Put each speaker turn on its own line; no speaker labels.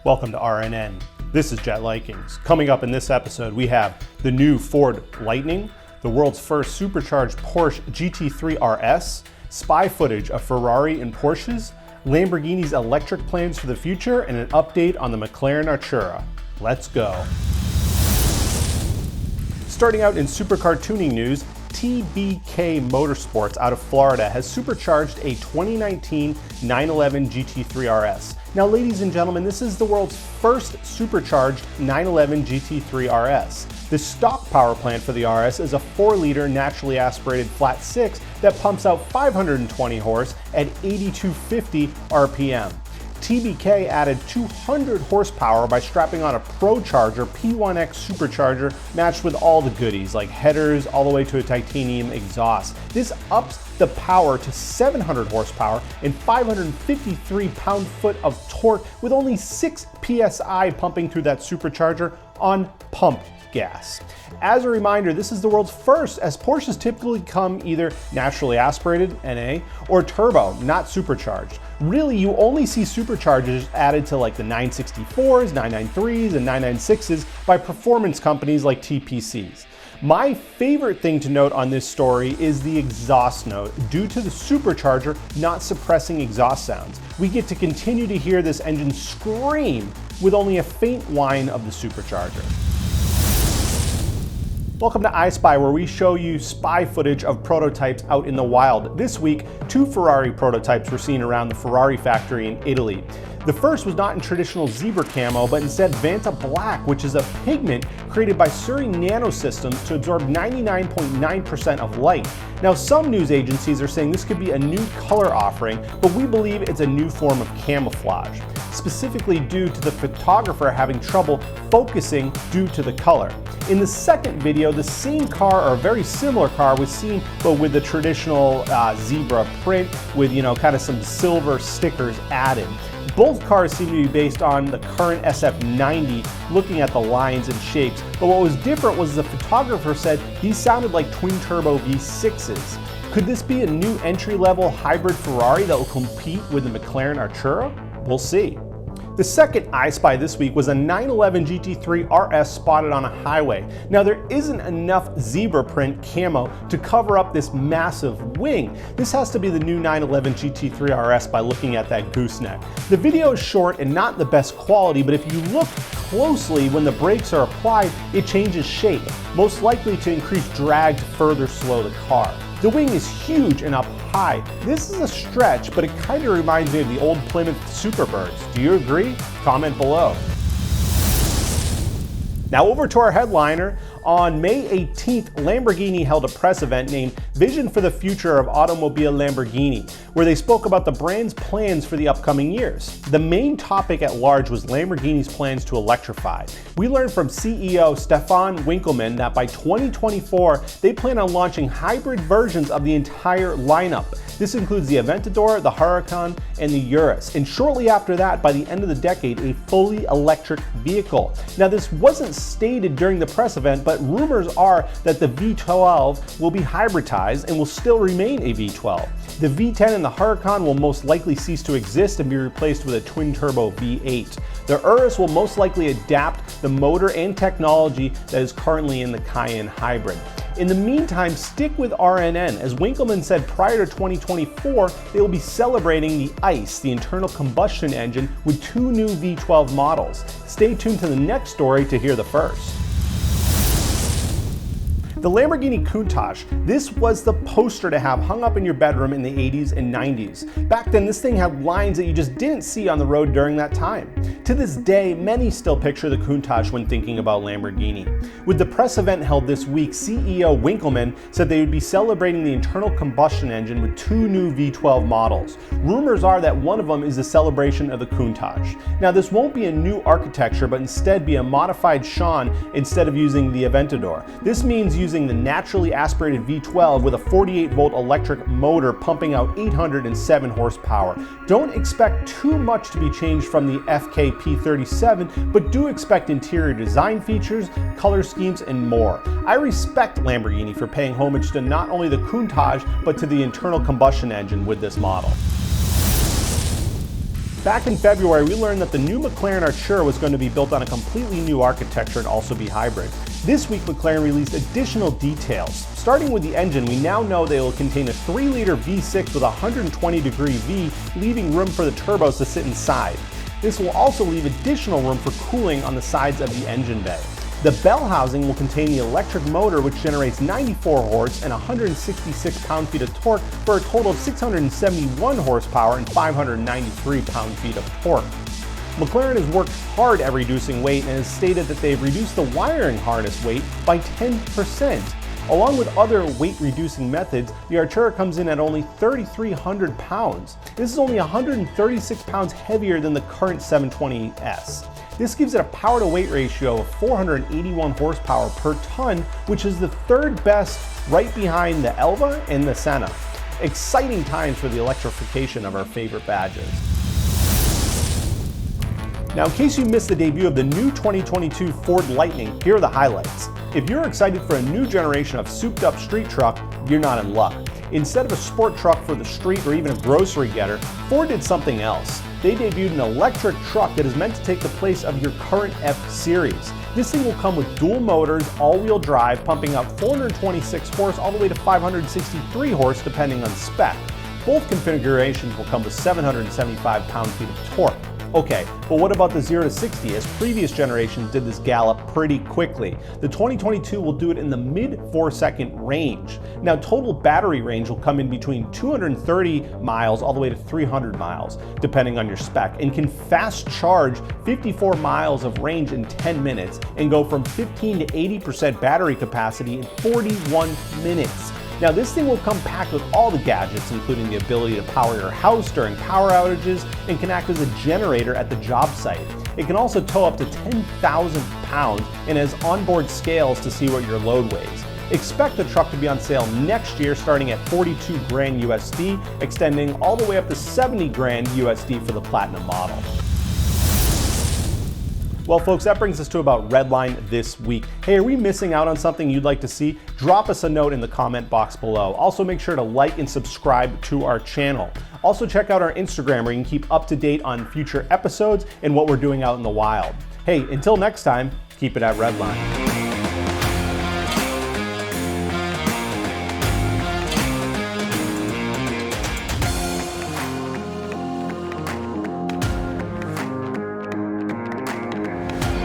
Welcome to RNN. This is Jet Likings. Coming up in this episode, we have the new Ford Lightning, the world's first supercharged Porsche GT3 RS, spy footage of Ferrari and Porsches, Lamborghini's electric plans for the future, and an update on the McLaren Artura. Let's go. Starting out in supercar tuning news, TBK Motorsports out of Florida has supercharged a 2019 911 GT3 RS. Now, ladies and gentlemen, this is the world's first supercharged 911 GT3 RS. The stock power plant for the RS is a 4-liter naturally aspirated flat 6 that pumps out 520 horse at 8250 RPM. TBK added 200 horsepower by strapping on a ProCharger P1X supercharger matched with all the goodies like headers all the way to a titanium exhaust. This ups the power to 700 horsepower and 553 pound-foot of torque with only 6 psi pumping through that supercharger on pump gas. As a reminder, this is the world's first, as Porsches typically come either naturally aspirated, NA, or turbo, not supercharged. Really, you only see superchargers added to like the 964s, 993s, and 996s by performance companies like TPCs. My favorite thing to note on this story is the exhaust note. Due to the supercharger not suppressing exhaust sounds, we get to continue to hear this engine scream with only a faint whine of the supercharger. Welcome to iSpy, where we show you spy footage of prototypes out in the wild. This week, 2 Ferrari prototypes were seen around the Ferrari factory in Italy. The first was not in traditional zebra camo, but instead Vanta Black, which is a pigment created by Surrey Nanosystems to absorb 99.9% of light. Now, some news agencies are saying this could be a new color offering, but we believe it's a new form of camouflage, specifically due to the photographer having trouble focusing due to the color. In the second video, the same car, or a very similar car, was seen, but with the traditional zebra print with, kind of some silver stickers added. Both cars seem to be based on the current SF90, looking at the lines and shapes, but what was different was the photographer said these sounded like twin-turbo V6s. Could this be a new entry-level hybrid Ferrari that will compete with the McLaren Artura? We'll see. The second iSpy this week was a 911 GT3 RS spotted on a highway. Now, there isn't enough zebra print camo to cover up this massive wing. This has to be the new 911 GT3 RS by looking at that gooseneck. The video is short and not the best quality, but if you look closely when the brakes are applied, it changes shape, most likely to increase drag to further slow the car. The wing is huge and up high. This is a stretch, but it kind of reminds me of the old Plymouth Superbirds. Do you agree? Comment below. Now over to our headliner. On May 18th, Lamborghini held a press event named Vision for the Future of Automobile Lamborghini, where they spoke about the brand's plans for the upcoming years. The main topic at large was Lamborghini's plans to electrify. We learned from CEO Stefan Winkelmann that by 2024, they plan on launching hybrid versions of the entire lineup. This includes the Aventador, the Huracan, and the Urus, and shortly after that, by the end of the decade, a fully electric vehicle. Now, this wasn't stated during the press event, but rumors are that the V12 will be hybridized and will still remain a V12. The V10 and the Huracan will most likely cease to exist and be replaced with a twin-turbo V8. The Urus will most likely adapt the motor and technology that is currently in the Cayenne hybrid. In the meantime, stick with RNN, as Winkelmann said prior to 2024, they will be celebrating the ICE, the internal combustion engine, with 2 new V12 models. Stay tuned to the next story to hear the first. The Lamborghini Countach. This was the poster to have hung up in your bedroom in the 80s and 90s. Back then, this thing had lines that you just didn't see on the road during that time. To this day, many still picture the Countach when thinking about Lamborghini. With the press event held this week, CEO Winkelmann said they would be celebrating the internal combustion engine with 2 new V12 models. Rumors are that one of them is a celebration of the Countach. Now, this won't be a new architecture, but instead be a modified Sian instead of using the Aventador. This means using the naturally aspirated V12 with a 48-volt electric motor pumping out 807 horsepower. Don't expect too much to be changed from the FKP37, but do expect interior design features, color schemes, and more. I respect Lamborghini for paying homage to not only the Countach, but to the internal combustion engine with this model. Back in February, we learned that the new McLaren Artura was going to be built on a completely new architecture and also be hybrid. This week, McLaren released additional details. Starting with the engine, we now know they will contain a 3-liter V6 with a 120-degree V, leaving room for the turbos to sit inside. This will also leave additional room for cooling on the sides of the engine bay. The bell housing will contain the electric motor, which generates 94 horse and 166 pound-feet of torque for a total of 671 horsepower and 593 pound-feet of torque. McLaren has worked hard at reducing weight and has stated that they've reduced the wiring harness weight by 10%. Along with other weight-reducing methods, the Artura comes in at only 3,300 pounds. This is only 136 pounds heavier than the current 720S. This gives it a power-to-weight ratio of 481 horsepower per ton, which is the third best right behind the Elva and the Senna. Exciting times for the electrification of our favorite badges. Now, in case you missed the debut of the new 2022 Ford Lightning, here are the highlights. If you're excited for a new generation of souped-up street truck, you're not in luck. Instead of a sport truck for the street or even a grocery getter, Ford did something else. They debuted an electric truck that is meant to take the place of your current F-Series. This thing will come with dual motors, all-wheel drive, pumping out 426 horse all the way to 563 horse depending on spec. Both configurations will come with 775 pound-feet of torque. Okay, but what about the 0 to 60, as previous generations did this gallop pretty quickly? The 2022 will do it in the mid 4-second range. Now, total battery range will come in between 230 miles all the way to 300 miles, depending on your spec, and can fast charge 54 miles of range in 10 minutes and go from 15 to 80% battery capacity in 41 minutes. Now, this thing will come packed with all the gadgets, including the ability to power your house during power outages and can act as a generator at the job site. It can also tow up to 10,000 pounds and has onboard scales to see what your load weighs. Expect the truck to be on sale next year, starting at 42 grand USD, extending all the way up to 70 grand USD for the Platinum model. Well, folks, that brings us to about Redline this week. Hey, are we missing out on something you'd like to see? Drop us a note in the comment box below. Also, make sure to like and subscribe to our channel. Also, check out our Instagram where you can keep up to date on future episodes and what we're doing out in the wild. Hey, until next time, keep it at Redline.